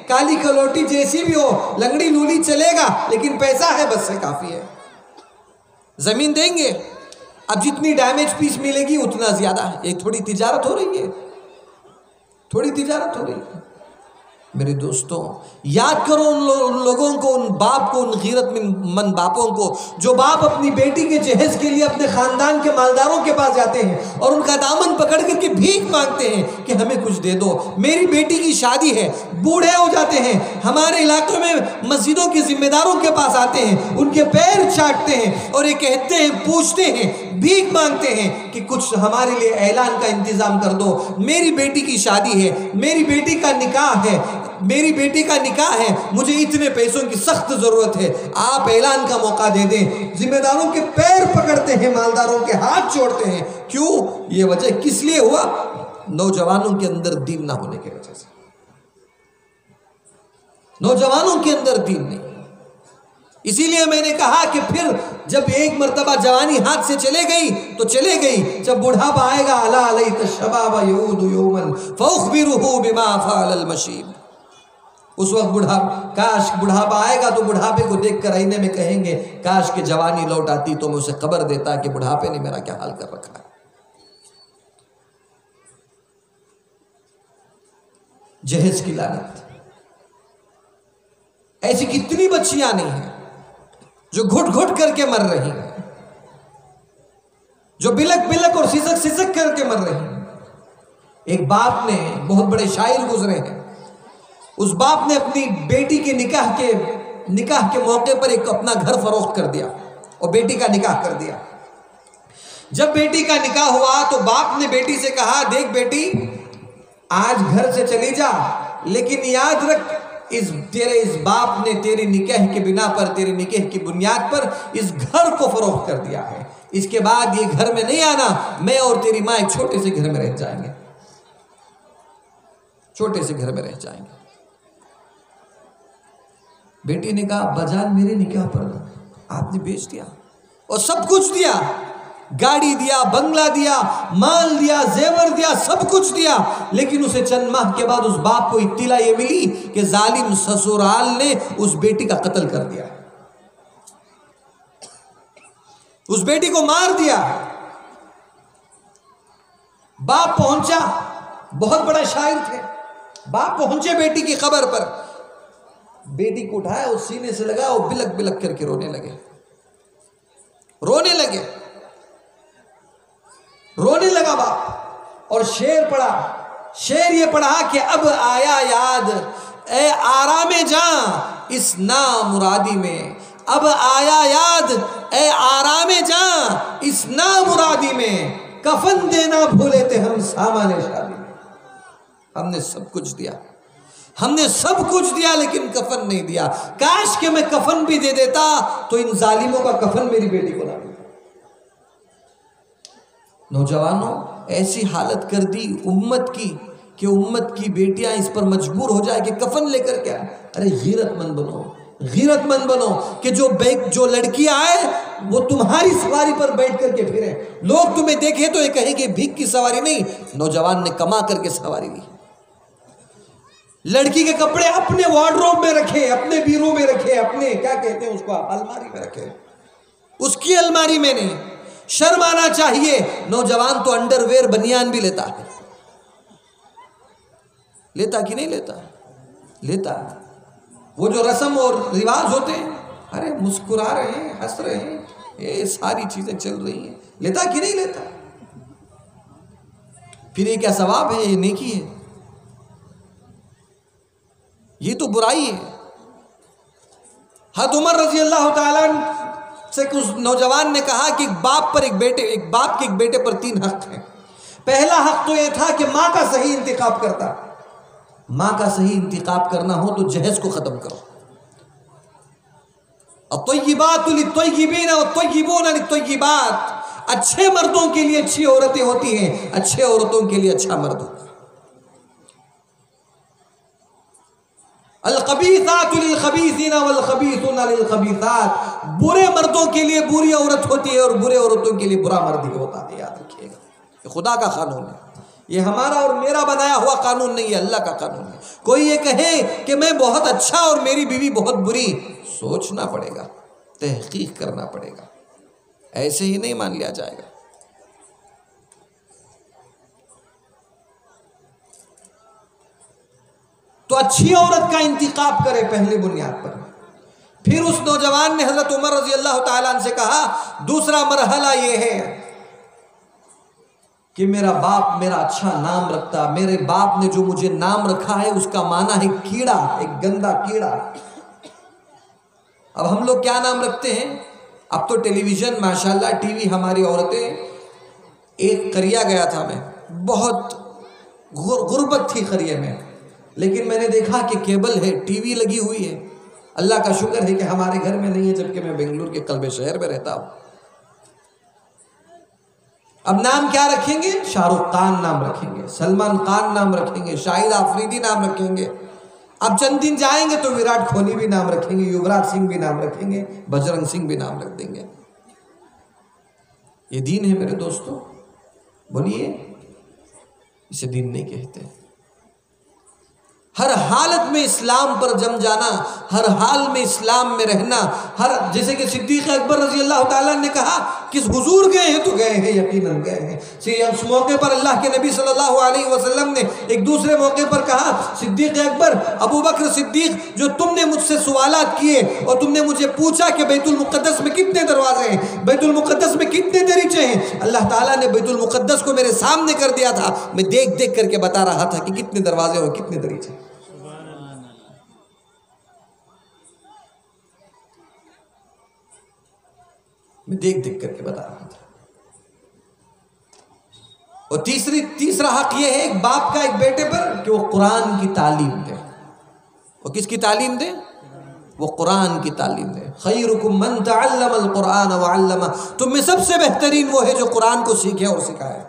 काली कलोटी जैसी भी हो, लंगड़ी लूली चलेगा, लेकिन पैसा है बस से काफी है। जमीन देंगे, अब जितनी डैमेज पीस मिलेगी उतना ज्यादा है। ये थोड़ी तिजारत हो रही है, थोड़ी तिजारत हो रही है। मेरे दोस्तों, याद करो उन लोगों को, उन बाप को, उन गैरतमंद बापों को, जो बाप अपनी बेटी के जहेज के लिए अपने खानदान के मालदारों के पास जाते हैं और उनका दामन पकड़ करके भीख मांगते हैं कि हमें कुछ दे दो, मेरी बेटी की शादी है। बूढ़े हो जाते हैं, हमारे इलाकों में मस्जिदों के जिम्मेदारों के पास आते हैं, उनके पैर चाटते हैं और ये कहते हैं, पूछते हैं, भीख मांगते हैं कि कुछ हमारे लिए ऐलान का इंतजाम कर दो, मेरी बेटी की शादी है, मेरी बेटी का निकाह है, मेरी बेटी का निकाह है, मुझे इतने पैसों की सख्त जरूरत है, आप ऐलान का मौका दे दें। जिम्मेदारों के पैर पकड़ते हैं, मालदारों के हाथ जोड़ते हैं। क्यों? ये वजह किस लिए हुआ? नौजवानों के अंदर दीन ना होने की वजह से। नौजवानों के अंदर दीन नहीं। इसीलिए मैंने कहा कि फिर जब एक मर्तबा जवानी हाथ से चले गई तो चले गई, जब बुढ़ापा आएगा, अला अलैत शबाब यऊदु यौमन फउखबिरुहु बिमा फअल मशीब, उस वक्त काश बुढ़ापा आएगा तो बुढ़ापे को देखकर आईने में कहेंगे, काश के जवानी लौट आती तो मैं उसे खबर देता कि बुढ़ापे ने मेरा क्या हाल कर रखा है। जहेज की लानत। ऐसी कितनी बच्चियां नहीं हैं जो घुट घुट करके मर रही हैं, जो बिलक बिलक और सिसक सिसक करके मर रही हैं। एक बाप ने, बहुत बड़े शायर गुजरे हैं, उस बाप ने अपनी बेटी के निकाह के मौके पर एक अपना घर फरोख्त कर दिया और बेटी का निकाह कर दिया। जब बेटी का निकाह हुआ तो बाप ने बेटी से कहा, देख बेटी, आज घर से चली जा, लेकिन याद रख, इस बाप ने तेरे निकाह के बिना पर, तेरे निकाह की बुनियाद पर इस घर को फरोख्त कर दिया है। इसके बाद ये घर में नहीं आना, मैं और तेरी माँ एक छोटे से घर में रह जाएंगे, छोटे से घर में रह जाएंगे। बेटी ने कहा, बजान मेरे निकाह पर आपने बेच दिया और सब कुछ दिया, गाड़ी दिया, बंगला दिया, माल दिया, जेवर दिया, सब कुछ दिया, लेकिन उसे चंद माह के बाद उस बाप को इत्तिला ये मिली कि जालिम ससुराल ने उस बेटी का कत्ल कर दिया, उस बेटी को मार दिया। बाप पहुंचा, बहुत बड़ा शायर थे, बाप पहुंचे बेटी की खबर पर, बेटी को उठाया, उस सीने से लगा और बिलक बिलक करके रोने लगे, रोने लगे, रोने लगा बाप। और शेर पढ़ा, शेर ये पढ़ा कि अब आया याद ए आरामे जां इस नामुरादी में, अब आया याद ए आरामे जां इस नामुरादी में, कफन देना भूले थे हम सामाने शादी में। हमने सब कुछ दिया, हमने सब कुछ दिया, लेकिन कफन नहीं दिया। काश के मैं कफन भी दे देता तो इन जालिमों का कफन मेरी बेटी को ना देता। नौजवानों, ऐसी हालत कर दी उम्मत की कि उम्मत की बेटियां इस पर मजबूर हो जाए कि कफन लेकर क्या। अरे गैरतमंद बनो, गैरतमंद बनो कि जो लड़कियां आए वो तुम्हारी सवारी पर बैठ करके फिरे, लोग तुम्हें देखे तो ये कहेंगे भीख की सवारी नहीं, नौजवान ने कमा करके सवारी ली। लड़की के कपड़े अपने वार्डरोब में रखे, अपने बीरो में रखे, अपने क्या कहते हैं उसको, अलमारी में रखे, उसकी अलमारी में नहीं। शर्म आना चाहिए। नौजवान तो अंडरवेयर बनियान भी लेता है, लेता कि नहीं लेता? लेता। वो जो रस्म और रिवाज होते हैं, अरे मुस्कुरा रहे हैं, हंस रहे हैं, ये सारी चीजें चल रही हैं, लेता कि नहीं लेता? फिर ये क्या सवाब है? ये नेकी है? ये तो बुराई है। हज़रत उमर रजी अल्लाह ताला से उस नौजवान ने कहा कि एक बाप के एक बेटे पर 3 हक हैं। पहला हक तो यह था कि माँ का सही इंतखाब करता, माँ का सही इंतखाब करना हो तो जहेज को खत्म करो। अत्तय्यिबातु लित्तय्यिबीन वत्तय्यिबून लित्तय्यिबात, अच्छे मर्दों के लिए अच्छी औरतें होती हैं, अच्छे औरतों के लिए अच्छा मर्द होता है। अल-खबीसातु लिल-खबीसीना वल-खबीसूना लिल-खबीसात, बुरे मर्दों के लिए बुरी औरत होती है और बुरे औरतों के लिए बुरा मर्द ही होता है। याद रखिएगा, ये खुदा का कानून है, ये हमारा और मेरा बनाया हुआ कानून नहीं है, अल्लाह का कानून है। कोई ये कहे कि मैं बहुत अच्छा और मेरी बीवी बहुत बुरी, सोचना पड़ेगा, तहकीक करना पड़ेगा, ऐसे ही नहीं मान लिया जाएगा। तो अच्छी औरत का इंतखाब करे पहले बुनियाद पर। फिर उस नौजवान ने हजरत उमर रजी अल्लाह ताला अन्हु से कहा, दूसरा मरहला यह है कि मेरा बाप मेरा अच्छा नाम रखता, मेरे बाप ने जो मुझे नाम रखा है उसका माना है कीड़ा, एक गंदा कीड़ा। अब हम लोग क्या नाम रखते हैं? अब तो टेलीविजन माशाल्लाह, टीवी, हमारी औरतें, एक करिया गया था मैं, बहुत गुर्बत थी करिए में, लेकिन मैंने देखा कि केबल है, टीवी लगी हुई है। अल्लाह का शुक्र है कि हमारे घर में नहीं है, जबकि मैं बेंगलुरु के कल्बे शहर में रहता हूं। अब नाम क्या रखेंगे? शाहरुख खान नाम रखेंगे, सलमान खान नाम रखेंगे, शाहिद आफरीदी नाम रखेंगे। अब चंद दिन जाएंगे तो विराट कोहली भी नाम रखेंगे, युवराज सिंह भी नाम रखेंगे, बजरंग सिंह भी नाम रख देंगे। ये दीन है मेरे दोस्तों? बोलिए, इसे दीन नहीं कहते। हर हालत में इस्लाम पर जम जाना, हर हाल में इस्लाम में रहना, हर, जैसे कि सिद्दीक अकबर रजी अल्लाह ताला ने कहा, किस हुजूर गए हैं तो गए हैं, यकीनन गए हैं। उस मौके पर अल्लाह के नबी सल्लल्लाहु अलैहि वसल्लम ने एक दूसरे मौके पर कहा, सिद्दीक अकबर, अबू बकर सिद्दीक, जो तुमने मुझसे सवालात किए और तुमने मुझे पूछा कि बैतुल मुक़द्दस में कितने दरवाजे हैं, बैतुल मुक़द्दस में कितने दरीचे हैं, अल्लाह ताला ने बैतुल मुक़द्दस को मेरे सामने कर दिया था, मैं देख देख करके बता रहा था कि कितने दरवाजे और कितने दरीचे। मैं देख देख करके बता रहा था। और तीसरा हक यह है एक बाप का एक बेटे पर कि वो कुरान की तालीम दे। वो किसकी तालीम दे? वो कुरान की तालीम दे। खैरुकुम मन तअल्लमल कुरान व अल्लमा, तुम में सबसे बेहतरीन वो है जो कुरान को सीखे और सिखाए।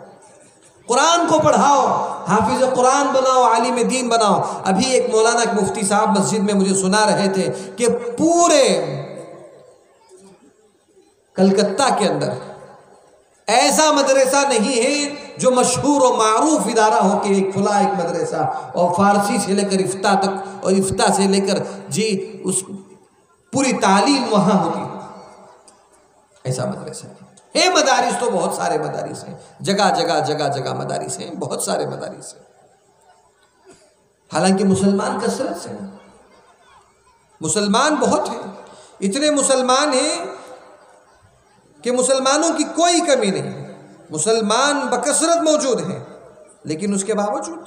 कुरान को पढ़ाओ, हाफिज कुरान बनाओ, आलिम दीन बनाओ। अभी एक मौलाना मुफ्ती साहब मस्जिद में मुझे सुना रहे थे कि पूरे कलकत्ता के अंदर ऐसा मदरसा नहीं है जो मशहूर और मारूफ इदारा हो कि एक खुला एक मदरसा और फारसी से लेकर इफ्ता तक और इफ्ता से लेकर जी उस पूरी तालीम वहां होगी, ऐसा मदरसा है। मदारिस तो बहुत सारे मदारिस हैं, जगह जगह मदारिस हैं, बहुत सारे मदारिस हैं। हालांकि मुसलमान कसरत से, मुसलमान बहुत हैं, इतने मुसलमान हैं कि मुसलमानों की कोई कमी नहीं है, मुसलमान बकसरत मौजूद हैं, लेकिन उसके बावजूद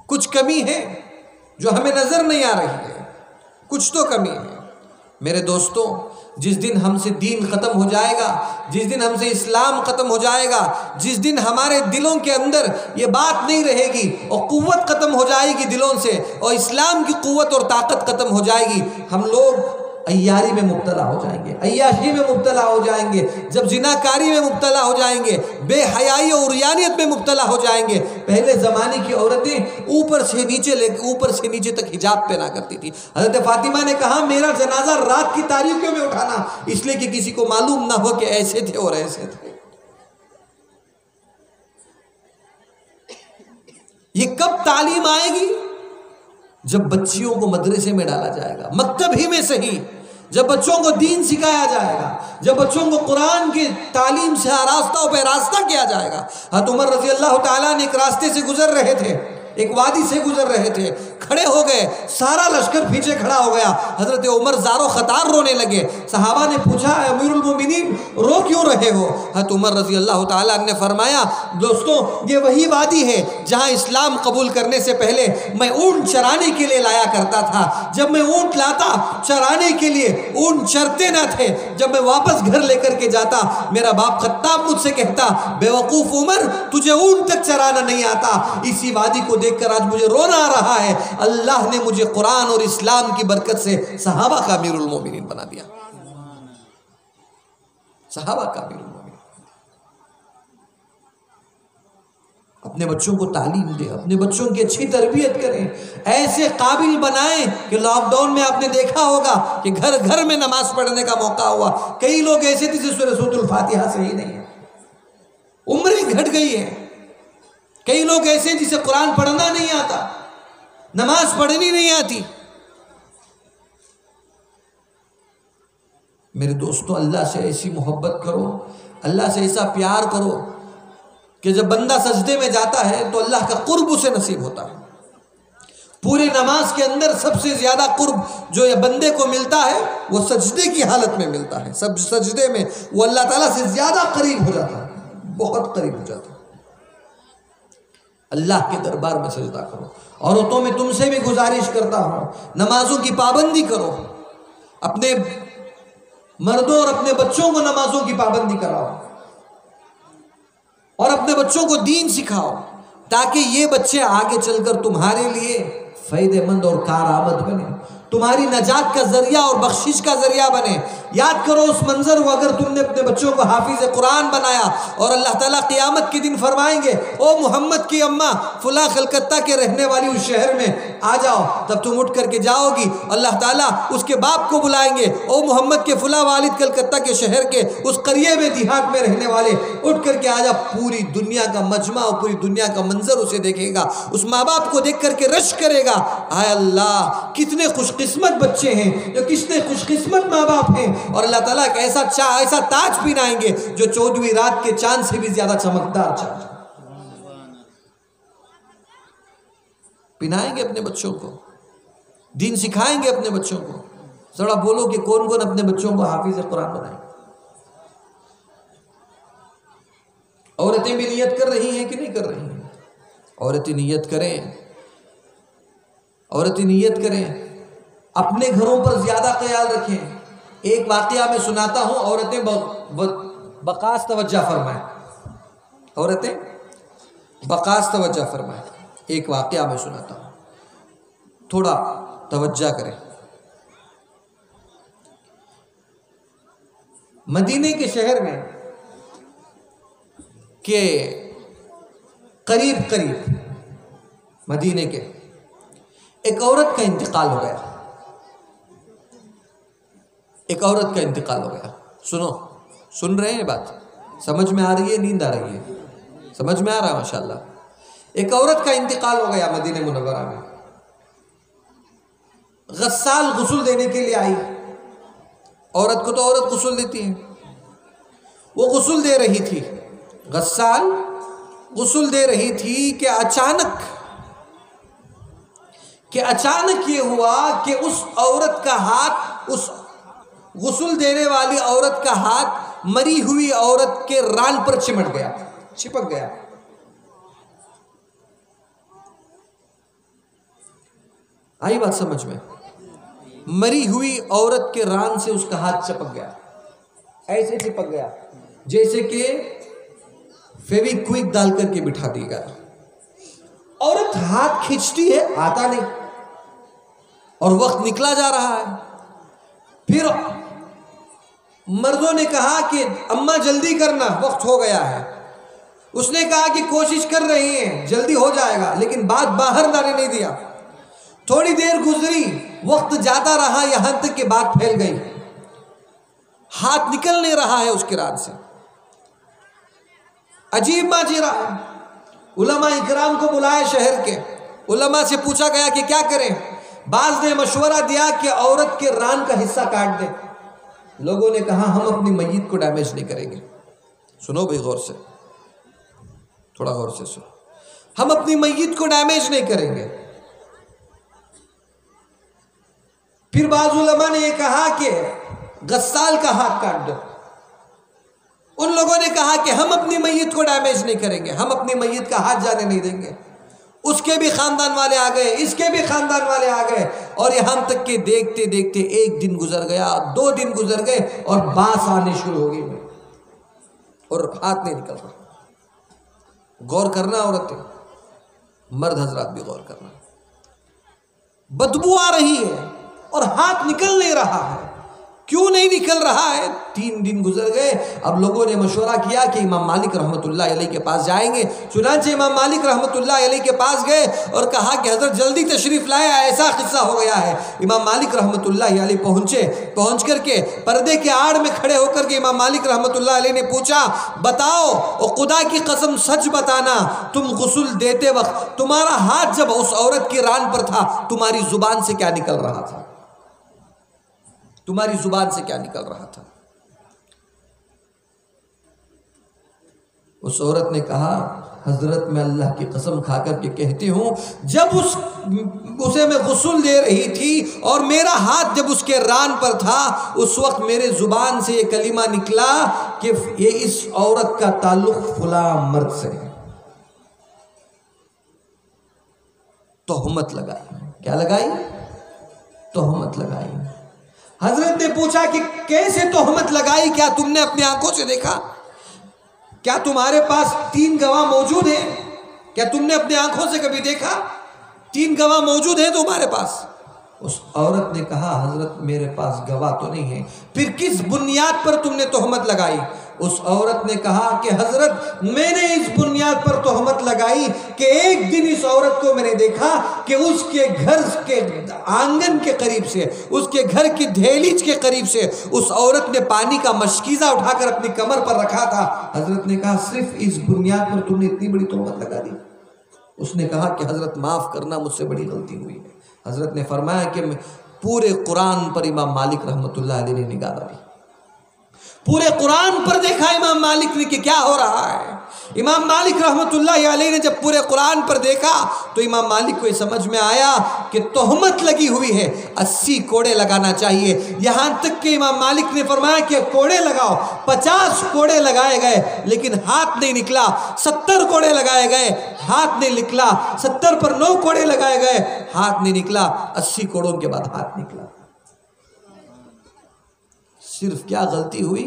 कुछ कमी है जो हमें नजर नहीं आ रही है, कुछ तो कमी है। मेरे दोस्तों, जिस दिन हमसे दीन खत्म हो जाएगा, जिस दिन हमसे इस्लाम खत्म हो जाएगा, जिस दिन हमारे दिलों के अंदर ये बात नहीं रहेगी और कुव्वत खत्म हो जाएगी दिलों से, और इस्लाम की कुव्वत और ताकत खत्म हो जाएगी, हम लोग अय्यारी में मुब्तला हो जाएंगे, अय्याशी में मुब्तला हो जाएंगे, जब जिनाकारी में मुब्तला हो जाएंगे, बेहयाई और उरियानियत में मुब्तला हो जाएंगे। पहले ज़माने की औरतें ऊपर से नीचे तक हिजाब पहना करती थी। हज़रत फातिमा ने कहा, मेरा जनाजा रात की तारीकियों में उठाना, इसलिए कि किसी को मालूम ना हो कि ऐसे थे और ऐसे थे। ये कब तालीम आएगी? जब बच्चियों को मदरसे में डाला जाएगा, मकतब ही में सही, जब बच्चों को दीन सिखाया जाएगा, जब बच्चों को कुरान की तालीम से रास्ता पे रास्ता किया जाएगा। हज़रत उमर रज़ी अल्लाह ताला ने एक रास्ते से गुजर रहे थे, एक वादी से गुजर रहे थे, खड़े हो गए, सारा लश्कर पीछे खड़ा हो गया। हजरत उमर ज़ारो ख़तार रोने लगे। सहाबा ने पूछा, अमीरुल मोमिनीन रो क्यों रहे हो? हजरत उमर रज़ी अल्लाह ताला ने फरमाया, दोस्तों ये वही वादी है जहाँ इस्लाम कबूल करने से पहले मैं ऊँट चराने के लिए लाया करता था। जब मैं ऊँट लाता चराने के लिए, ऊँट चरते न थे। जब मैं वापस घर लेकर के जाता, मेरा बाप खत्ताब मुझसे कहता, बेवकूफ़ उमर, तुझे ऊँट तक चराना नहीं आता। इसी वादी को देखकर आज मुझे रोना आ रहा है। अल्लाह ने मुझे कुरान और इस्लाम की बरकत से सहाबा का अमीरुल मोमिनीन बना दिया, सहाबा का अमीरुल मोमिनीन। अपने बच्चों को तालीम दे, अपने बच्चों की अच्छी तरबियत करें, ऐसे काबिल बनाएं कि लॉकडाउन में आपने देखा होगा कि घर घर में नमाज पढ़ने का मौका हुआ। कई लोग ऐसे थे जिसमें सूरह फातिहा सही नहीं है, उम्रें घट गई है। कई लोग ऐसे जिसे कुरान पढ़ना नहीं आता, नमाज पढ़नी नहीं आती। मेरे दोस्तों, अल्लाह से ऐसी मोहब्बत करो, अल्लाह से ऐसा प्यार करो कि जब बंदा सजदे में जाता है तो अल्लाह का कुर्ब उसे नसीब होता है। पूरे नमाज के अंदर सबसे ज्यादा कुर्ब जो ये बंदे को मिलता है वो सजदे की हालत में मिलता है। सब सजदे में वो अल्लाह ताला से ज्यादा करीब हो जाता है, बहुत करीब हो जाता है। अल्लाह के दरबार में सजदा करो। औरतों में तुमसे भी गुजारिश करता हूं, नमाजों की पाबंदी करो, अपने मर्दों और अपने बच्चों को नमाजों की पाबंदी कराओ और अपने बच्चों को दीन सिखाओ, ताकि ये बच्चे आगे चलकर तुम्हारे लिए फायदेमंद और कारआमद बने, तुम्हारी नजात का जरिया और बख्शिश का जरिया बने। याद करो उस मंजर को, अगर तुमने अपने बच्चों को हाफिज कुरान बनाया और अल्लाह ताला क़यामत के दिन फरमाएंगे, ओ मोहम्मद की अम्मा फुला कलकत्ता के रहने वाली उस शहर में आ जाओ, तब तुम उठ करके जाओगी। अल्लाह ताला उसके बाप को बुलाएंगे, ओ मोहम्मद के फुला वालिद कलकत्ता के शहर के उस करिए में देहात में रहने वाले, उठ करके आ जा। पूरी दुनिया का मजमा और पूरी दुनिया का मंजर उसे देखेगा, उस माँ बाप को देख करके रश करेगा, आय अल्लाह कितने खुशकिस्मत बच्चे हैं, जो कितने खुशकिस्मत माँ बाप हैं। और अल्लाह ताला एक ऐसा ताज पहनाएंगे जो 14वीं रात के चांद से भी ज्यादा चमकदार चांद पहनाएंगे अपने बच्चों को, दीन सिखाएंगे अपने बच्चों को। जरा बोलो कि कौन कौन अपने बच्चों को हाफिज कुरान बनाए। औरतें भी नियत कर रही हैं कि नहीं कर रही हैं? औरतें नियत करें, औरतें नियत करें, अपने घरों पर ज्यादा ख्याल रखें। एक वाकया मैं सुनाता हूं, औरतें बकास तवज्जो फरमाएं, औरतें बकास तवज्जो फरमाएं। एक वाकया मैं सुनाता हूं, थोड़ा तवज्जो करें। मदीने के शहर में के करीब मदीने के एक औरत का इंतकाल हो गया, एक औरत का इंतकाल हो गया। सुनो, सुन रहे हैं बात? समझ में आ रही है? नींद आ रही है? समझ में आ रहा है? माशाल्लाह। एक औरत का इंतकाल हो गया मदीने मुनव्वरा में। गस्साल गुस्ल देने के लिए आई। औरत को तो औरत गुस्ल देती है, वो गुस्ल दे रही थी, गस्साल गुस्ल दे रही थी कि अचानक ये हुआ कि उस औरत का हाथ, उस गुस्ल देने वाली औरत का हाथ मरी हुई औरत के रान पर चिपक गया। आई बात समझ में? मरी हुई औरत के रान से उसका हाथ चिपक गया, ऐसे चिपक गया जैसे कि फेविक्विक डाल करके बिठा दी गया। औरत हाथ खींचती है, आता नहीं, और वक्त निकला जा रहा है। फिर मर्दों ने कहा कि अम्मा जल्दी करना, वक्त हो गया है। उसने कहा कि कोशिश कर रही हैं, जल्दी हो जाएगा, लेकिन बात बाहर लाने नहीं दिया। थोड़ी देर गुजरी, वक्त जाता रहा, यहां तक कि बात फैल गई, हाथ निकल नहीं रहा है उसके रात से। अजीब माजरा है। उलमा इकराम को बुलाए, शहर के उलमा से पूछा गया कि क्या करें। बाज ने मशवरा दिया कि औरत के रान का हिस्सा काट दें। लोगों ने कहा हम अपनी मय्यत को डैमेज नहीं करेंगे। सुनो भाई गौर से, थोड़ा गौर से सुनो, हम अपनी मय्यत को डैमेज नहीं करेंगे। फिर बाज उलमा ने यह कहा कि गस्साल का हाथ काट दो। उन लोगों ने कहा कि हम अपनी मय्यत को डैमेज नहीं करेंगे, हम अपनी मय्यत का हाथ जाने नहीं देंगे। उसके भी खानदान वाले आ गए, इसके भी खानदान वाले आ गए, और यहां तक कि देखते देखते एक दिन गुजर गया, 2 दिन गुजर गए, और बांस आने शुरू हो गई और हाथ नहीं निकल रहा। गौर करना औरतें, मर्द हजरात भी गौर करना। बदबू आ रही है और हाथ निकल नहीं रहा है। क्यों नहीं निकल रहा है? 3 दिन गुजर गए। अब लोगों ने मशवरा किया कि इमाम मालिक रहमतुल्लाह अलैह के पास जाएंगे। चुनांचे इमाम मालिक रहमतुल्लाह अलैह के पास गए और कहा कि हज़रत जल्दी तशरीफ़ लाए, ऐसा किस्सा हो गया है। इमाम मालिक रहमतुल्लाह अलैह पहुँचे। पहुँच करके पर्दे के आड़ में खड़े होकर के इमाम मालिक रहमतुल्लाह अलैह ने पूछा, बताओ और खुदा की कसम सच बताना, तुम गुस्ल देते वक्त तुम्हारा हाथ जब उस औरत की रान पर था, तुम्हारी जुबान से क्या निकल रहा था? तुम्हारी जुबान से क्या निकल रहा था? उस औरत ने कहा, हजरत मैं अल्लाह की कसम खाकर के कहती हूं, जब उसे मैं गुस्ल दे रही थी और मेरा हाथ जब उसके रान पर था, उस वक्त मेरे जुबान से ये कलीमा निकला कि ये इस औरत का ताल्लुक फला मर्द से है। तोहमत लगाई। क्या लगाई? तोहमत लगाई। हजरत ने पूछा कि कैसे तोहमत लगाई? क्या तुमने अपनी आंखों से देखा? क्या तुम्हारे पास 3 गवाह मौजूद हैं? क्या तुमने अपनी आंखों से कभी देखा? 3 गवाह मौजूद हैं तुम्हारे पास? उस औरत ने कहा, हजरत मेरे पास गवाह तो नहीं है। फिर किस बुनियाद पर तुमने तोहमत लगाई? उस औरत ने कहा कि हजरत मैंने इस बुनियाद पर तोहमत लगाई कि एक दिन इस औरत को मैंने देखा कि उसके घर के आंगन के करीब से, उसके घर की दहलीज के करीब से उस औरत ने पानी का मशकीज़ा उठाकर अपनी कमर पर रखा था। हजरत ने कहा, सिर्फ इस बुनियाद पर तुमने इतनी बड़ी तोहमत लगा दी? उसने कहा कि हजरत माफ़ करना, मुझसे बड़ी गलती हुई है। हजरत ने फरमाया कि पूरे कुरान पर इमाम मालिक रहमतुल्लाह अलैह ने निगाह डाली। पूरे कुरान पर देखा इमाम मालिक ने कि क्या हो रहा है। इमाम मालिक रहमतुल्लाह अलैह ने जब पूरे कुरान पर देखा तो इमाम मालिक को ये समझ में आया कि तोहमत लगी हुई है, 80 कोड़े लगाना चाहिए। यहाँ तक कि इमाम मालिक ने फरमाया कि कोड़े लगाओ। 50 कोड़े लगाए गए लेकिन हाथ नहीं निकला। 70 कोड़े लगाए गए, हाथ नहीं निकला। 70 पर 9 कोड़े लगाए गए, हाथ नहीं निकला। 80 कोड़ों के बाद हाथ निकला। सिर्फ क्या गलती हुई?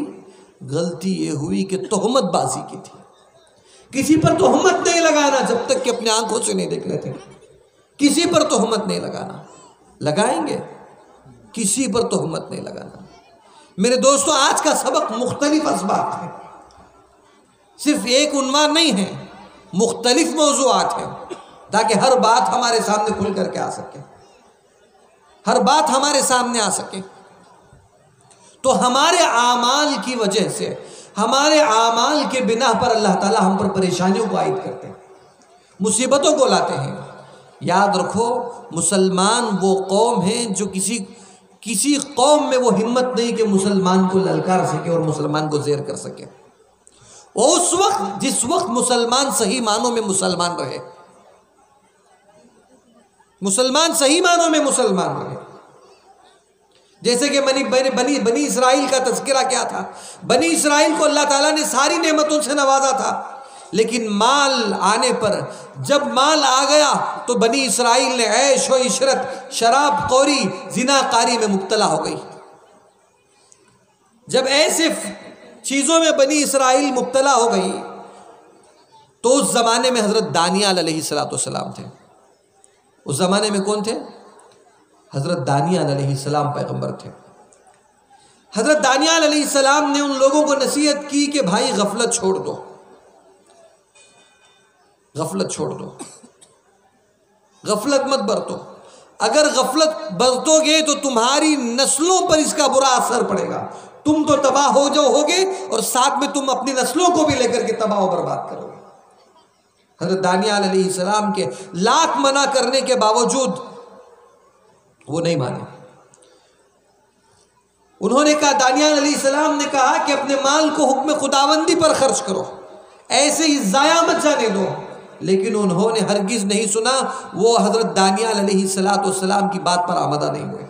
गलती ये हुई कि तोहमतबाजी की थी। किसी पर तोहमत नहीं लगाना जब तक कि अपने आंखों से नहीं देख लेते। किसी पर तोहमत नहीं लगाना। लगाएंगे, किसी पर तोहमत नहीं लगाना। मेरे दोस्तों, आज का सबक मुख्तलिफ असबाब है, सिर्फ एक उन्वान नहीं है, मुख्तलिफ मौज़ूआत हैं, ताकि हर बात हमारे सामने खुल करके आ सके, हर बात हमारे सामने आ सके। तो हमारे आमाल की वजह से, हमारे आमाल के बिना पर अल्लाह ताला हम पर परेशानियों को आयद करते हैं, मुसीबतों को लाते हैं। याद रखो, मुसलमान वो कौम है जो किसी कौम में वो हिम्मत नहीं कि मुसलमान को ललकार सके और मुसलमान को ज़ेर कर सके। उस वक्त जिस वक्त मुसलमान सही मानों में मुसलमान रहे, मुसलमान सही मानों में मुसलमान रहे। जैसे कि बनी इसराइल का तज़किरा क्या था? बनी इसराइल को अल्लाह ताला ने सारी नेमतों से नवाजा था, लेकिन माल आने पर, जब माल आ गया तो बनी इसराइल ने ऐश व इशरत, शराब खोरी, जिनाकारी में मुब्तला हो गई। जब ऐसे चीज़ों में बनी इसराइल मुब्तला हो गई तो उस ज़माने में हज़रत दानियाल अलैहिस्सलाम थे। उस ज़माने में कौन थे? हज़रत दानियाल अलैहिस्सलाम पैगंबर थे। हज़रत दानियाल अलैहिस्सलाम ने उन लोगों को नसीहत की कि भाई गफलत छोड़ दो, गफलत छोड़ दो, गफलत मत बरतो। अगर गफलत बरतोगे तो तुम्हारी नस्लों पर इसका बुरा असर पड़ेगा। तुम तो तबाह होगे और साथ में तुम अपनी नस्लों को भी लेकर के तबाह बर्बाद करोगे। हज़रत दानियाल अलैहिस्सलाम के लाख मना करने के बावजूद वो नहीं माने। उन्होंने कहा, दानियाल अलैहिस्सलाम ने कहा कि अपने माल को हुक्म खुदावंदी पर खर्च करो, ऐसे ही ज़ाया मत जाने दो। लेकिन उन्होंने हरगिज़ नहीं सुना। वो हज़रत दानियाल अलैहिस्सलाम की बात पर आमदा नहीं हुए।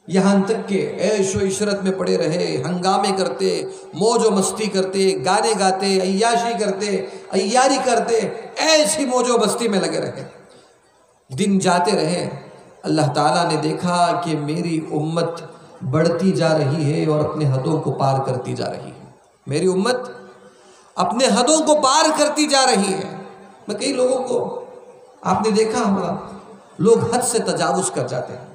यहाँ तक के ऐश व इशरत में पड़े रहे, हंगामे करते, मौज व मस्ती करते, गाने गाते, अय्याशी करते, अय्यारी करते, ऐसी मौज व मस्ती में लगे रहे। दिन जाते रहे। अल्लाह ताला ने देखा कि मेरी उम्मत बढ़ती जा रही है और अपने हदों को पार करती जा रही है। मेरी उम्मत अपने हदों को पार करती जा रही है। मैं कई लोगों को आपने देखा होगा, लोग हद से तजावुज़ कर जाते हैं,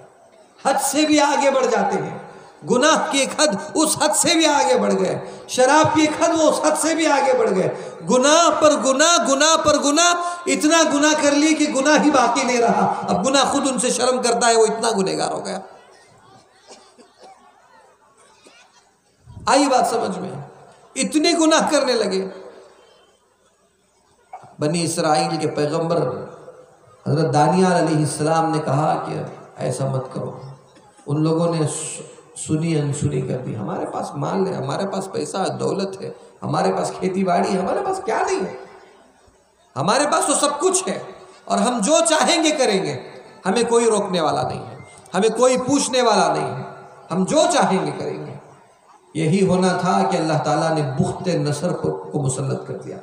हद से भी आगे बढ़ जाते हैं। गुनाह की एक हद, उस हद से भी आगे बढ़ गए। शराब की एक हद, वो उस हद से भी आगे बढ़ गए। गुनाह पर गुनाह, गुनाह पर गुनाह, इतना गुनाह कर लिए कि गुनाह ही बाकी नहीं रहा। अब गुनाह खुद उनसे शर्म करता है, वो इतना गुनहगार हो गया। आई बात समझ में? इतने गुनाह करने लगे। बनी इसराइल के पैगंबर हजरत दानियाल अलैहिस्सलाम ने कहा कि ऐसा मत करो। उन लोगों ने सुनी अनसुनी कर दी। हमारे पास माल है, हमारे पास पैसा है, दौलत है, हमारे पास खेती बाड़ी है, हमारे पास क्या नहीं है? हमारे पास तो सब कुछ है और हम जो चाहेंगे करेंगे। हमें कोई रोकने वाला नहीं है, हमें कोई पूछने वाला नहीं है, हम जो चाहेंगे करेंगे। यही होना था कि अल्लाह ताला ने बुख्ते नसर को मुसल्लत कर दिया।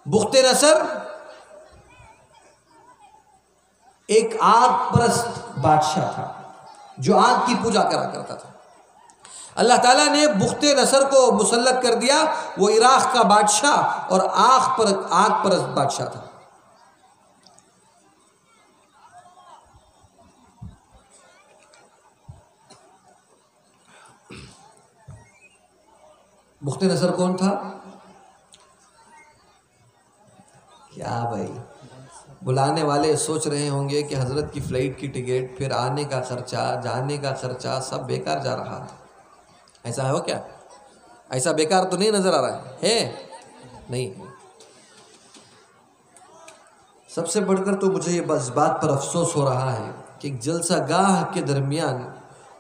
बुख्ते नसर एक आग परस्त बादशाह था जो आग की पूजा करा करता था। अल्लाह ताला ने बुख्ते नसर को मुसल्लत कर दिया। वो इराक का बादशाह और आग परस्त बादशाह था। बुख्ते नसर कौन था? क्या भाई, बुलाने वाले सोच रहे होंगे कि हजरत की फ्लाइट की टिकट, फिर आने का खर्चा, जाने का खर्चा सब बेकार जा रहा है। ऐसा है वो क्या? ऐसा बेकार तो नहीं नजर आ रहा है? नहीं। सबसे बढ़कर तो मुझे ये बस बात पर अफसोस हो रहा है कि एक जलसा गाह के दरमियान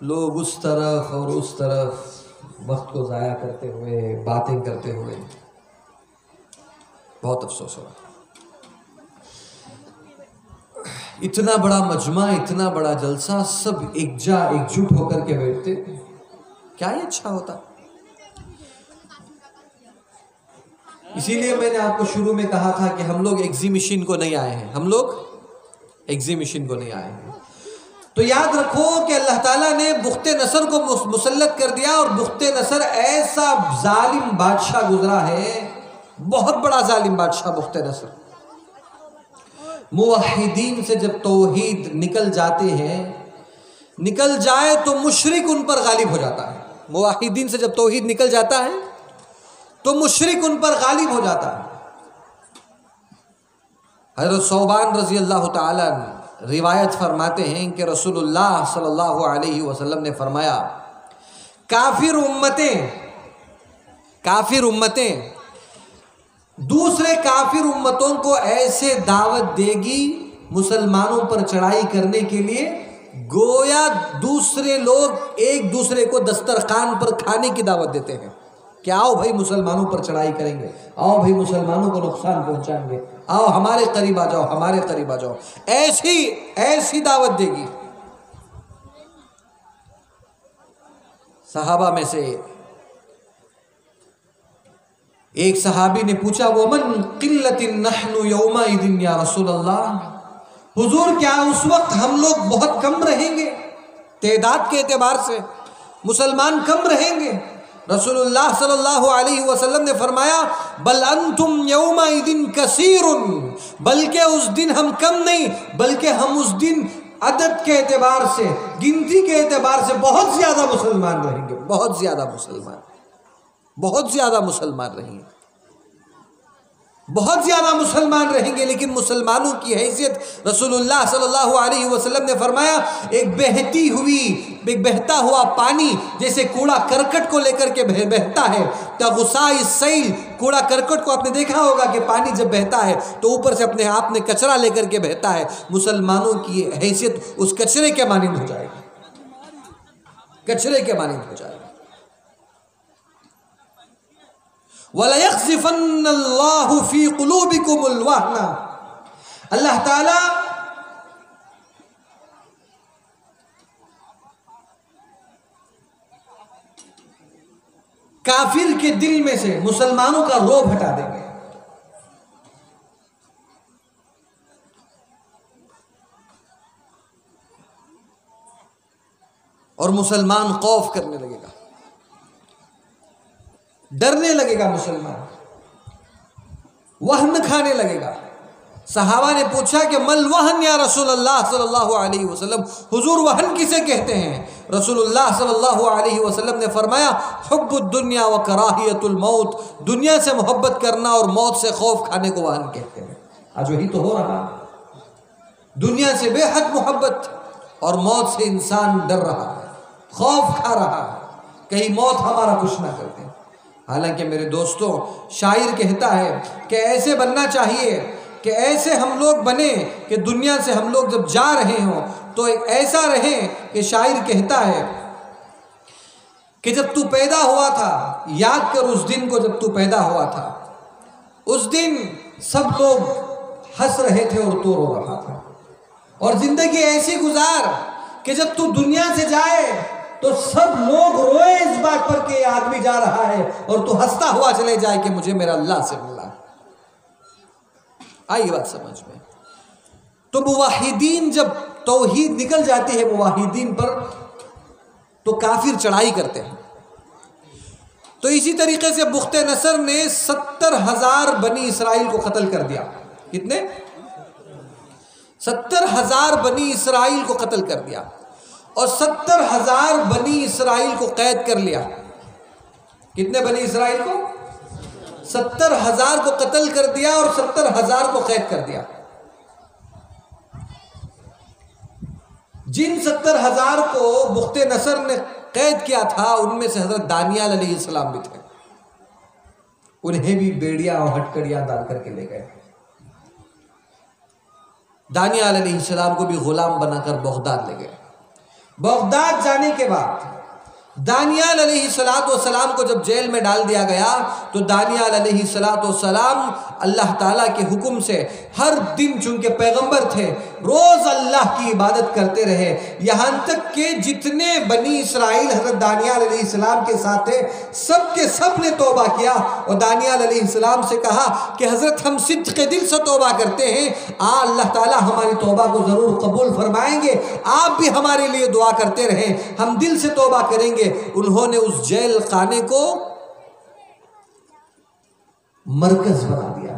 लोग उस तरफ और उस तरफ वक्त को ज़ाया करते हुए, बातें करते हुए, बहुत अफसोस हो रहा है। इतना बड़ा मजमा, इतना बड़ा जलसा, सब एकजुट होकर के बैठते, क्या ही अच्छा होता। इसीलिए मैंने आपको शुरू में कहा था कि हम लोग एग्जीबिशन को नहीं आए हैं, हम लोग एग्जीबिशन को नहीं आए हैं। तो याद रखो कि अल्लाह ताला ने बुख्ते नसर को मुसल्लत कर दिया। और बुख्ते नसर ऐसा जालिम बादशाह गुजरा है, बहुत बड़ा जालिम बादशाह बुख्ते नसर। मुवहिदीन से जब तौहीद निकल जाते हैं, निकल जाए तो मुशरिक उन पर गालिब हो जाता है। मुवहिदीन से जब तौहीद निकल जाता है तो मुशरिक उन पर गालिब हो जाता है। हज़रत सौबान रज़ी अल्लाह ताला रिवायत फरमाते हैं कि रसूलुल्लाह सल्लल्लाहु अलैहि वसल्लम ने फरमाया, काफिर उम्मतें दूसरे काफिर उम्मतों को ऐसे दावत देगी मुसलमानों पर चढ़ाई करने के लिए, गोया दूसरे लोग एक दूसरे को दस्तरखान पर खाने की दावत देते हैं कि आओ भाई मुसलमानों पर चढ़ाई करेंगे, आओ भाई मुसलमानों को नुकसान पहुंचाएंगे, आओ हमारे करीब आ जाओ, हमारे करीब आ जाओ। ऐसी दावत देगी। सहाबा में से एक सहाबी ने पूछा, वमन किल्लतिन नहनु यौमइदिन या रसूलल्लाह, हुजूर क्या उस वक्त हम लोग बहुत कम रहेंगे? तादाद के एतबार से मुसलमान कम रहेंगे? रसूलुल्लाह सल्लल्लाहु अलैहि वसल्लम ने फरमाया, बल अंतुम यौमइदिन कसीरुन, बल्कि उस दिन हम कम नहीं, बल्कि हम उस दिन अदद के एतबार से, गिनती के एतबार से बहुत ज्यादा मुसलमान रहेंगे। बहुत ज्यादा मुसलमान रहेंगे, बहुत ज्यादा मुसलमान रहेंगे। लेकिन मुसलमानों की हैसियत, रसूलुल्लाह सल्लल्लाहु अलैहि वसल्लम ने फरमाया, एक बहता हुआ पानी जैसे कूड़ा करकट को लेकर के बहता है। तगुसाई सैल, कूड़ा करकट को आपने देखा होगा कि पानी जब बहता है तो ऊपर से अपने आप में कचरा लेकर के बहता है। मुसलमानों की हैसियत उस कचरे के मानिंद हो जाएगी, कचरे के मानिंद हो जाएगी। वला यख्ज़िफ़न्नल्लाहु फ़ी क़ुलूबिकुमुल वहना, अल्लाह ताला काफिर के दिल में से मुसलमानों का रोब हटा देंगे। और मुसलमान खौफ करने लगेगा, डरने लगेगा, मुसलमान वहन खाने लगेगा, सहाबा ने पूछा कि मल वहन या रसूलुल्लाह सल्लल्लाहु अलैहि वसल्लम, हुजूर वहन किसे कहते हैं? रसूलुल्लाह सल्लल्लाहु अलैहि वसल्लम ने फरमाया हुब्बुद दुनिया व कराहियतुल मौत, दुनिया से मोहब्बत करना और मौत से खौफ खाने को वहन कहते हैं। आज वही तो हो रहा है, दुनिया से बेहद मोहब्बत और मौत से इंसान डर रहा है, खौफ खा रहा है, कहीं मौत हमारा कुछ ना कर दे। हालांकि मेरे दोस्तों, शायर कहता है कि ऐसे बनना चाहिए कि ऐसे हम लोग बने कि दुनिया से हम लोग जब जा रहे हों तो एक ऐसा रहे कि शायर कहता है कि जब तू पैदा हुआ था, याद कर उस दिन को जब तू पैदा हुआ था, उस दिन सब लोग हंस रहे थे और तू रो रहा था। और जिंदगी ऐसी गुजार कि जब तू दुनिया से जाए तो सब लोग रोए इस बात पर कि आदमी जा रहा है और तू हंसता हुआ चले जाए कि मुझे मेरा अल्लाह से मिला। आई बात समझ में? तो मुवाहिदीन जब तौहीद निकल जाती है मुवाहिदीन पर तो काफिर चढ़ाई करते हैं। तो इसी तरीके से बुख्ते नसर ने 70,000 बनी इसराइल को कत्ल कर दिया। कितने? 70,000 बनी इसराइल को कत्ल कर दिया और 70,000 बनी इसराइल को कैद कर लिया। कितने बनी इसराइल को? 70,000 को कत्ल कर दिया और 70,000 को कैद कर दिया। जिन 70,000 को बुख्ते नसर ने कैद किया था उनमें से हजरत दानियाल अलैहिस्सलाम भी थे। उन्हें भी बेड़ियां और हथकड़ियां डाल करके ले गए। दानियाल अलैहिस्सलाम को भी गुलाम बनाकर बगदाद ले गए। बगदाद जाने के बाद दानियाल अलैहिस्सलाम को जब जेल में डाल दिया गया तो दानियाल अलैहिस्सलाम अल्लाह ताला के हुक्म से हर दिन, चूंकि पैगंबर थे, रोज अल्लाह की इबादत करते रहे। यहाँ तक कि जितने बनी इसराइल हजरत दानियाल अलैहिस्सलाम के साथ थे सब के सब ने तौबा किया और दानियाल अलैहिस्सलाम से कहा कि हजरत हम सिद्क़ के दिल से तौबा करते हैं, अल्लाह ताला हमारी तौबा को ज़रूर कबूल फरमाएंगे, आप भी हमारे लिए दुआ करते रहें, हम दिल से तौबा करेंगे। उन्होंने उस जेल खाने को मरकज बना दिया,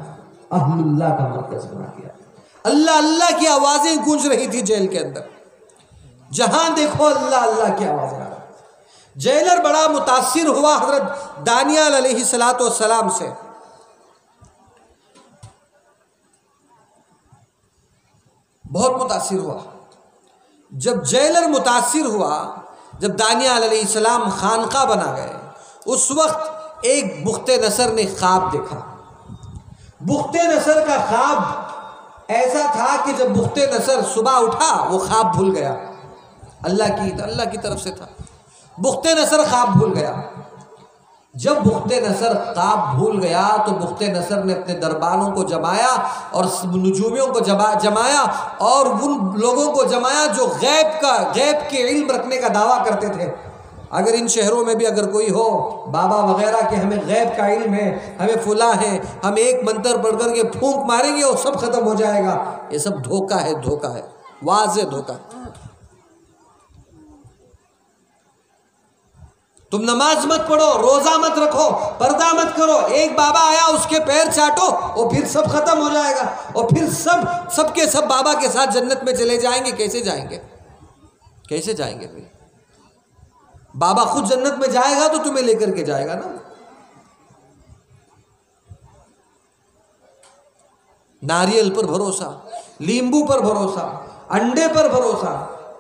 अहलुल्लाह का मरकज बना दिया। अल्लाह अल्लाह की आवाजें गूंज रही थी जेल के अंदर, जहां देखो अल्लाह अल्लाह की आवाजें आ रही। जेलर बड़ा मुतासिर हुआ हजरत दानियाल अलैहिस्सलाम से। बहुत मुतासिर हुआ। जब जेलर मुतासिर हुआ, जब दानियाल अलैहिस्सलाम खानका बना गए, उस वक्त एक बुख्ते नसर ने ख्वाब देखा। बुख्ते नसर का ख्वाब ऐसा था कि जब बुख्ते नसर सुबह उठा वो ख्वाब भूल गया। अल्लाह की तरफ से था। बुख्ते नसर ख्वाब भूल गया। जब बुख्ते नसर ख्वाब भूल गया तो बुख्ते नसर ने अपने दरबारों को जमाया और नुजूमियों को जमाया और उन लोगों को जमाया जो गैब के इल्म रखने का दावा करते थे। अगर इन शहरों में भी अगर कोई हो बाबा वगैरह के हमें गैब का इल्म है, हमें फुला है, हम एक मंत्र पढ़ करके फूंक मारेंगे और सब खत्म हो जाएगा, ये सब धोखा है, धोखा है, वाज़े धोखा। तुम नमाज मत पढ़ो, रोजा मत रखो, पर्दा मत करो, एक बाबा आया उसके पैर चाटो और फिर सब खत्म हो जाएगा और फिर सबके सब बाबा के साथ जन्नत में चले जाएंगे। कैसे जाएंगे? कैसे जाएंगे भाई? बाबा खुद जन्नत में जाएगा तो तुम्हें लेकर के जाएगा ना। नारियल पर भरोसा, नींबू पर भरोसा, अंडे पर भरोसा,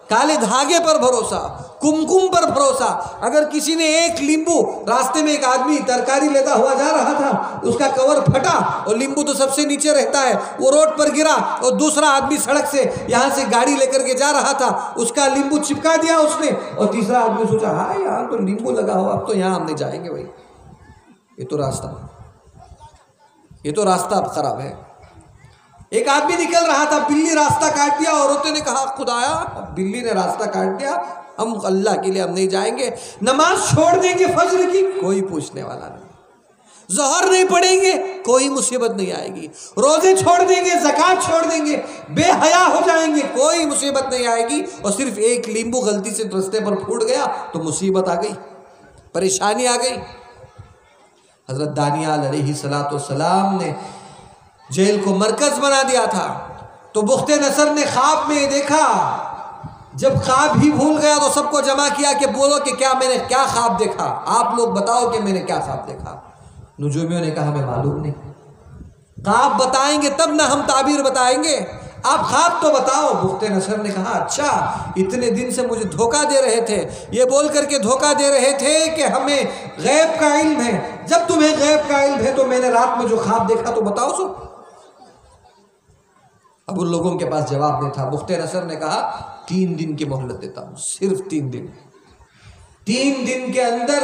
काले धागे पर भरोसा, कुमकुम पर भरोसा। अगर किसी ने एक नींबू, रास्ते में एक आदमी तरकारी लेता हुआ जा रहा था, उसका कवर फटा और नींबू तो सबसे नीचे रहता है, वो रोड पर गिरा और दूसरा आदमी सड़क से यहाँ से गाड़ी लेकर के जा रहा था, उसका नींबू चिपका दिया उसने और तीसरा आदमी सोचा हाँ यहाँ तो नींबू लगा हुआ, अब तो यहाँ हम नहीं जाएंगे भाई, ये तो रास्ता अब खराब है। एक आदमी निकल रहा था, बिल्ली रास्ता काट दिया, औरतों ने कहा खुदाया बिल्ली ने रास्ता काट दिया, हम अल्लाह के लिए हम नहीं जाएंगे। नमाज छोड़ देंगे फज्र की, कोई पूछने वाला नहीं। ज़ोहर नहीं पढ़ेंगे, कोई मुसीबत नहीं आएगी। रोजे छोड़ देंगे, ज़कात छोड़ देंगे, बेहया हो जाएंगे, कोई मुसीबत नहीं आएगी। और सिर्फ एक नींबू गलती से रास्ते पर फूट गया तो मुसीबत आ गई, परेशानी आ गई। हज़रत दानियाल अलैहिस्सलाम ने जेल को मरकज बना दिया था। तो बुख्ते नसर ने ख्वाब में देखा, जब ख्वाब ही भूल गया तो सबको जमा किया कि बोलो कि क्या मैंने क्या ख्वाब देखा, आप लोग बताओ कि मैंने क्या ख्वाब देखा। नुजूमियों ने कहा हमें मालूम नहीं, ख्वाब बताएंगे तब ना हम ताबीर बताएंगे, आप ख्वाब तो बताओ। बुख्ते नसर ने कहा अच्छा, इतने दिन से मुझे धोखा दे रहे थे, ये बोल करके धोखा दे रहे थे कि हमें गैब का इल्म है। जब तुम्हें गैब का इल्म है तो मैंने रात में जो ख्वाब देखा तो बताओ सो। अब उन लोगों के पास जवाब नहीं था। बुख्ते नसर ने कहा 3 दिन की मोहलत देता हूं, सिर्फ 3 दिन। 3 दिन के अंदर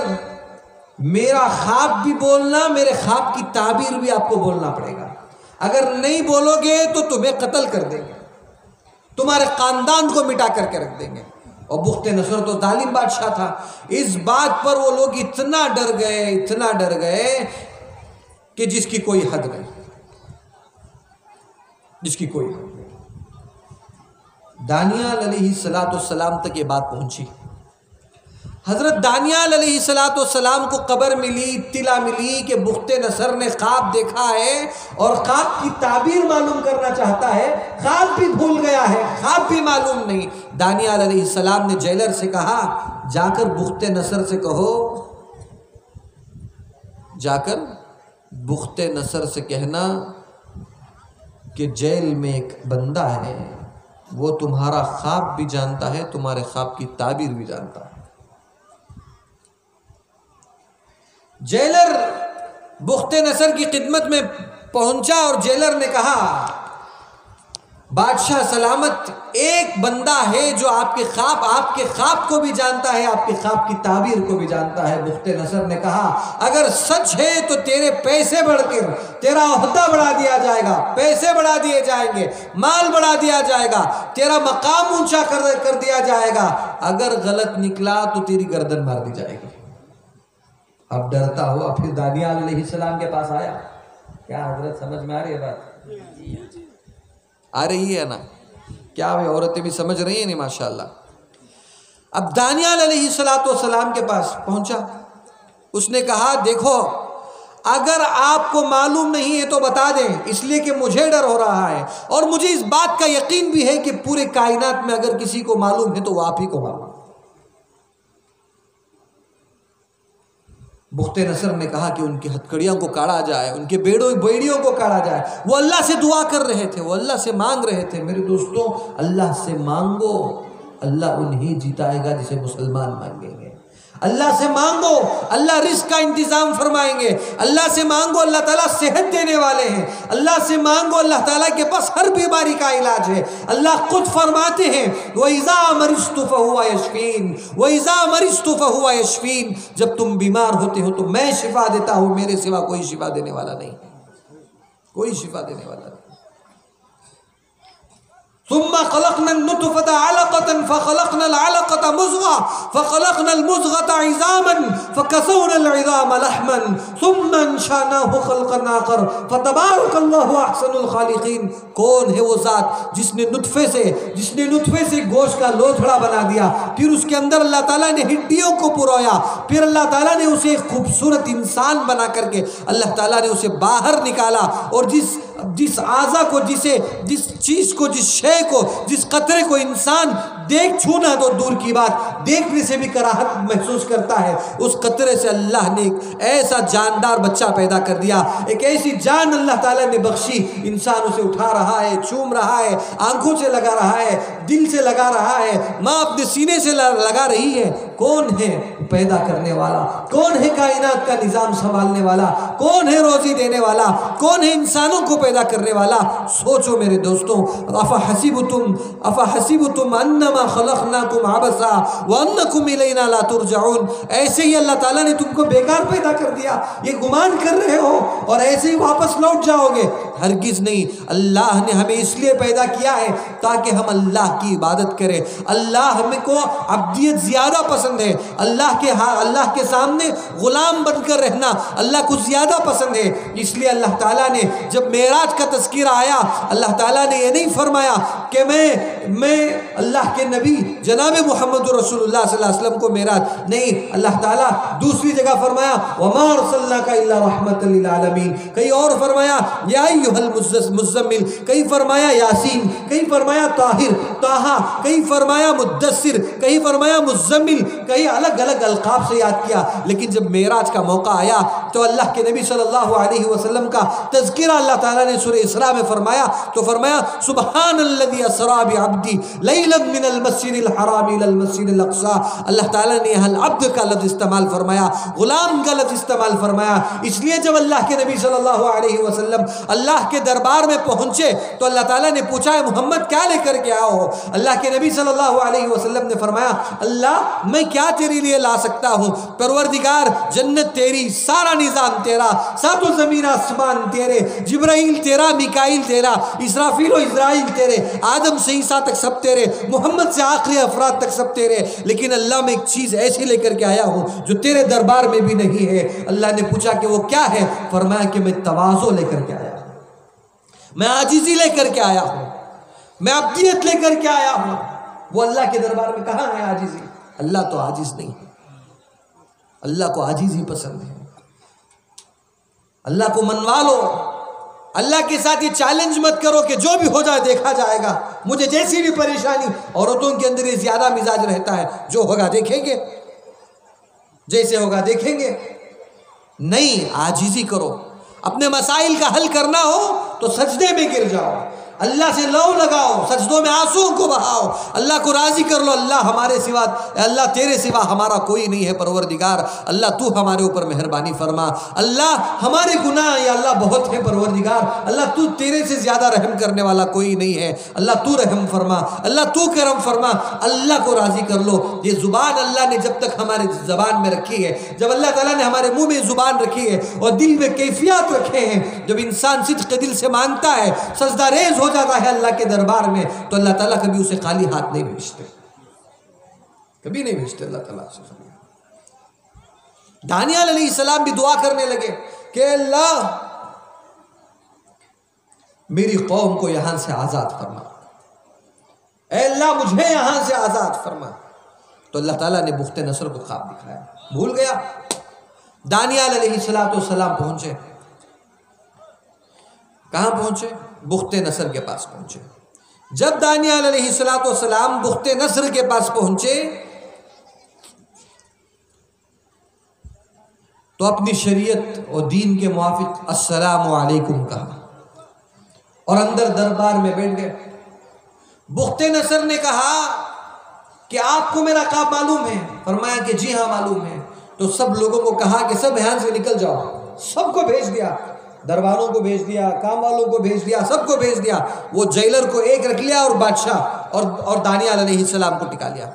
मेरा ख्वाब भी बोलना, मेरे ख्वाब की ताबीर भी आपको बोलना पड़ेगा। अगर नहीं बोलोगे तो तुम्हें कत्ल कर देंगे, तुम्हारे खानदान को मिटा करके रख देंगे। और बुख्ते नसर तो जालिम बादशाह था। इस बात पर वो लोग इतना डर गए, इतना डर गए कि जिसकी कोई हद नहीं, जिसकी कोई हद नहीं। दानियाल अलैहिस्सलाम तक ये बात पहुंची। हजरत दानियाल अलैहिस्सलाम को खबर मिली, इत्तिला मिली कि बुख्ते नसर ने ख्वाब देखा है और ख्वाब की ताबीर मालूम करना चाहता है। ख्वाब भी भूल गया है, ख्वाब भी मालूम नहीं। दानियाल अलैहिस्सलाम ने जेलर से कहा जाकर बुख्ते नसर से कहो, जाकर बुख्ते नसर से कहना कि जेल में एक बंदा है, वो तुम्हारा ख्वाब भी जानता है, तुम्हारे ख्वाब की ताबीर भी जानता है। जेलर बुख्ते नसर की खिदमत में पहुंचा और जेलर ने कहा बादशाह सलामत, एक बंदा है जो आपके ख्वाब को भी जानता है, आपके ख्वाब की ताबीर को भी जानता है। बुख्ते नसर ने कहा अगर सच है तो तेरे पैसे बढ़कर तेरा ओहदा बढ़ा दिया जाएगा, पैसे बढ़ा दिए जाएंगे, माल बढ़ा दिया जाएगा, तेरा मकाम ऊंचा कर दिया जाएगा। अगर गलत निकला तो तेरी गर्दन मार दी जाएगी। अब डरता हुआ फिर दानियाल अलैहिस्सलाम के पास आया। क्या हजरत समझ में आ रही है बात? आ रही है ना? क्या वे औरतें भी समझ रही हैं? नहीं माशाअल्लाह। अब दानियाल अलैहिस्सलाम के पास पहुंचा, उसने कहा देखो अगर आपको मालूम नहीं है तो बता दें, इसलिए कि मुझे डर हो रहा है और मुझे इस बात का यकीन भी है कि पूरे कायनात में अगर किसी को मालूम है तो वो आप ही को मालूम। बुख्ते नसर ने कहा कि उनकी हथकड़ियों को काटा जाए, उनके बेड़ियों को काटा जाए। वो अल्लाह से दुआ कर रहे थे, वो अल्लाह से मांग रहे थे। मेरे दोस्तों, अल्लाह से मांगो, अल्लाह उन्हें जिताएगा जिसे मुसलमान मांगेंगे। अल्लाह से मांगो, अल्लाह रिस्क का इंतजाम फरमाएंगे। अल्लाह से मांगो, अल्लाह ताला सेहत देने वाले हैं। अल्लाह से मांगो, अल्लाह ताला के पास हर बीमारी का इलाज है। अल्लाह खुद फरमाते हैं वइज़ा मरिज़्तु फहुवा यशफ़ीन, वइज़ा मरिज़्तु फहुवा यशफ़ीन। जब तुम बीमार होते हो तो मैं शिफा देता हूँ, मेरे सिवा कोई शिफा देने वाला नहीं, कोई शिफा देने वाला नहीं। सुम्मा खलक़नल नुतफ़ता अलक़तन फ़खलक़नल अलक़ता मुज़ग़ा फ़खलक़नल मुज़ग़ता इज़ामन फ़कसवनल इज़ाम लहमन सुम्मा अंशअनाहु ख़ल्क़न आख़र फ़तबारकल्लाहु अहसनुल ख़ालिक़ीन। कौन है वो ज़ात जिसने नुतफ़े से गोश्त का लोथड़ा बना दिया, फिर उसके अंदर अल्लाह ताला ने हड्डियों को पुरोया, फिर अल्लाह ताला ने उसे एक खूबसूरत इंसान बना करके अल्लाह ताला ने उसे बाहर निकाला। और जिस आज़ा को, जिस चीज़ को, जिस शय को, जिस कतरे को इंसान देख छूना तो दूर की बात, देखने से भी कराहत महसूस करता है, उस कतरे से अल्लाह ने एक ऐसा जानदार बच्चा पैदा कर दिया, एक ऐसी जान अल्लाह ताला ने बख्शी। इंसान उसे उठा रहा है, चूम रहा है, आंखों से लगा रहा है, दिल से लगा रहा है, माँ अपने सीने से लगा रही है। कौन है पैदा करने वाला? कौन है कायनात का निज़ाम संभालने वाला? कौन है रोज़ी देने वाला? कौन है इंसानों को पैदा करने वाला? सोचो मेरे दोस्तों, अफ़ा हसीबुतुम अन्नमा खलक़नाकुम अबसा व अन्नकुम इलैना ला तुरजऊन। ऐसे ही अल्लाह ताला ने तुमको बेकार पैदा कर दिया, ये गुमान कर रहे हो और ऐसे ही वापस लौट जाओगे? हरगिज़ नहीं। अल्लाह ने हमें इसलिए पैदा किया है ताकि हम अल्लाह की इबादत करें। अल्लाह हमें को अब्दियत ज़्यादा पसंद है, अल्लाह के सामने ग़ुलाम बनकर रहना अल्लाह को ज़्यादा पसंद है। इसलिए अल्लाह ताला ने जब मेराज का तज़किरा आया, अल्लाह ताला ने ये नहीं फरमाया कि मैं अल्लाह के नबी जनाब मोहम्मद रसूलुल्लाह सल्लल्लाहु अलैहि वसल्लम को मेराज नहीं, अल्लाह ताला दूसरी जगह फरमाया वमा अरसलनाका इल्ला रहमतल लिल आलमीन। कहीं और फरमाया या अय्युहल मुज़्ज़मिल, कहीं फरमाया यासीन, कहीं फरमाया ताहिर, ताहा, कहीं फरमाया मुद्दस्सिर, कहीं फरमाया मुज़्ज़मिल, कहीं अलग अलग अलकाब से याद किया। लेकिन जब मेराज का मौका आया तो अल्लाह के नबी सल्लल्लाहु अलैहि वसल्लम का तज़किरा अल्लाह ताला ने सूरह इस्रा में फरमाया, तो फरमाया सुबहानल्लज़ी अस्रा बिअब्दी लैलन मिनल मस्जिदिल हराम इलल मस्जिदिल अक़सा। अल्लाह ताला ने यहाँ अब्द का लफ्ज़ इस्तेमाल फरमाया, गुलाम का लफ्ज़ इस्तेमाल फरमाया। इसलिए जब अल्लाह के नबी सल्लल्लाहु अलैहि वसल्लम अल्लाह के दरबार में पहुंचे तो अल्लाह ताला ने पूछा, है मोहम्मद क्या लेकर के आओ हो? अल्लाह के नबी सल्लल्लाहु अलैहि वसल्लम ने फरमाया, अल्लाह मैं क्या तेरे लिए ला सकता हूँ? परवरदिगार जन्नत तेरी, सारा निज़ाम तेरा, सातों ज़मीन आसमान तेरे, जिब्राइल तेरा, मिकाइल तेरा, इसराफील और इज़राइल तेरे, आदम से ईसा तक सब तेरे, मोहम्मद से आखिरी अफराद तक सब तेरे। लेकिन अल्लाह मैं एक चीज़ ऐसी लेकर के आया हूँ जो तेरे दरबार में भी नहीं है। अल्लाह ने पूछा कि वो क्या है? फरमाया कि मैं तवाज़ो लेकर के आया हूँ, मैं आजिज़ी लेकर के आया हूँ, मैं अब्दियत लेकर के आया हूँ। वो अल्लाह के दरबार में कहाँ है आजिज़ी? अल्लाह तो आजिज़ नहीं है, अल्लाह को आजिज़ ही पसंद है। अल्लाह को मनवा लो, अल्लाह के साथ ये चैलेंज मत करो कि जो भी हो जाए देखा जाएगा, मुझे जैसी भी परेशानी। औरतों के अंदर ये ज्यादा मिजाज रहता है, जो होगा देखेंगे, जैसे होगा देखेंगे। नहीं, आजिज़ी करो। अपने मसाइल का हल करना हो तो सजदे में गिर जाओ, अल्लाह से लौ लगाओ, सजदों में आंसुओं को बहाओ, अल्लाह को राज़ी कर लो। अल्लाह हमारे सिवा, अल्लाह तेरे सिवा हमारा कोई नहीं है। परवरदिगार अल्लाह तू हमारे ऊपर मेहरबानी फरमा। अल्लाह हमारे गुनाह या अल्लाह बहुत है परवरदिगार, अल्लाह तू, तेरे से ज़्यादा रहम करने वाला कोई नहीं है। अल्लाह तू रहम फरमा, अल्लाह तू करम फरमा। अल्लाह को राज़ी कर लो। ये ज़ुबान अल्लाह ने जब तक हमारे ज़बान में रखी है, जब अल्लाह ताला ने हमारे मुँह में ज़ुबान रखी है और दिल में कैफियत रखे हैं, जब इंसान सिद्क़ दिल से मांगता है, सजदा रेज़ हो जाता है अल्लाह के दरबार में, तो अल्लाह ताला कभी उसे खाली हाथ नहीं भेजते, कभी नहीं भेजते अल्लाह ताला से। दानियाल अलैहिस्सलाम भी दुआ करने लगे कि अल्लाह मेरी कौम को यहां से आजाद फरमा, अल्लाह मुझे यहां से आजाद फरमा। तो अल्लाह ताला ने बुख्ते नसर को ख्वाब दिखाया, भूल गया। दानियाल अलैहिस्सलाम पहुंचे, कहां पहुंचे? बुख्ते नसर के पास पहुंचे। जब दानियाल अलैहिस्सलाम बुख्ते नसर के पास पहुंचे तो अपनी शरीयत और दीन के मुआफिक अस्सलामु अलैकुम कहा और अंदर दरबार में बैठ गए। बुख्ते नसर ने कहा कि आपको मेरा ख्वाब मालूम है? फरमाया कि जी हाँ मालूम है। तो सब लोगों को कहा कि सब यहाँ से निकल जाओ, सबको भेज दिया, दरबारों को भेज दिया, काम वालों को भेज दिया, सबको भेज दिया। वो जेलर को एक रख लिया और बादशाह और दानियाल अलैहिस्सलाम को टिका लिया।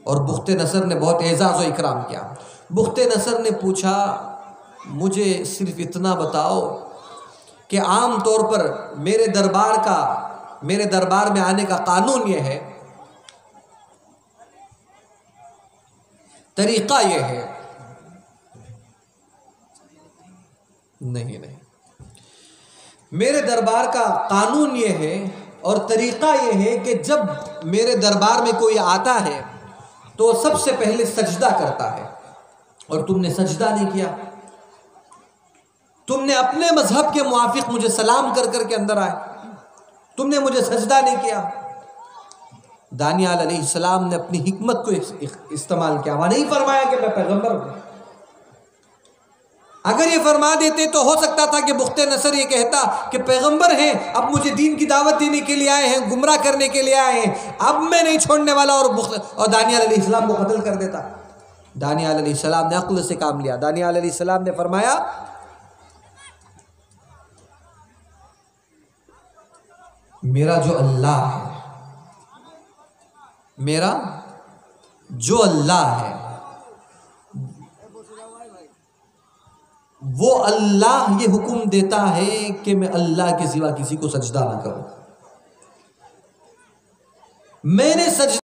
और बुख्ते नसर ने बहुत एजाज़ और इकराम किया। बुख्ते नसर ने पूछा, मुझे सिर्फ इतना बताओ कि आम तौर पर मेरे दरबार में आने का कानून यह है, तरीका यह है? नहीं, मेरे दरबार का कानून यह है और तरीका यह है कि जब मेरे दरबार में कोई आता है तो सबसे पहले सजदा करता है, और तुमने सजदा नहीं किया, तुमने अपने मजहब के मुआफिक मुझे सलाम कर करके अंदर आए, तुमने मुझे सजदा नहीं किया। दानियाल अलैहिस्सलाम ने अपनी हिकमत को इस्तेमाल किया, वहां नहीं फरमाया कि मैं पैगंबर हूं। अगर ये फरमा देते तो हो सकता था कि बुख्ते नसर ये कहता कि पैगंबर हैं, अब मुझे दीन की दावत देने के लिए आए हैं, गुमराह करने के लिए आए हैं, अब मैं नहीं छोड़ने वाला, और दानियाल अलैहिस्सलाम को कत्ल कर देता। दानियाल अलैहिस्सलाम ने अक्ल से काम लिया। दानियाल अलैहिस्सलाम ने फरमाया, मेरा जो अल्लाह है, मेरा जो अल्लाह है, वो अल्लाह ये हुक्म देता है कि मैं अल्लाह के सिवा किसी को सजदा ना करूं। मैंने सजदा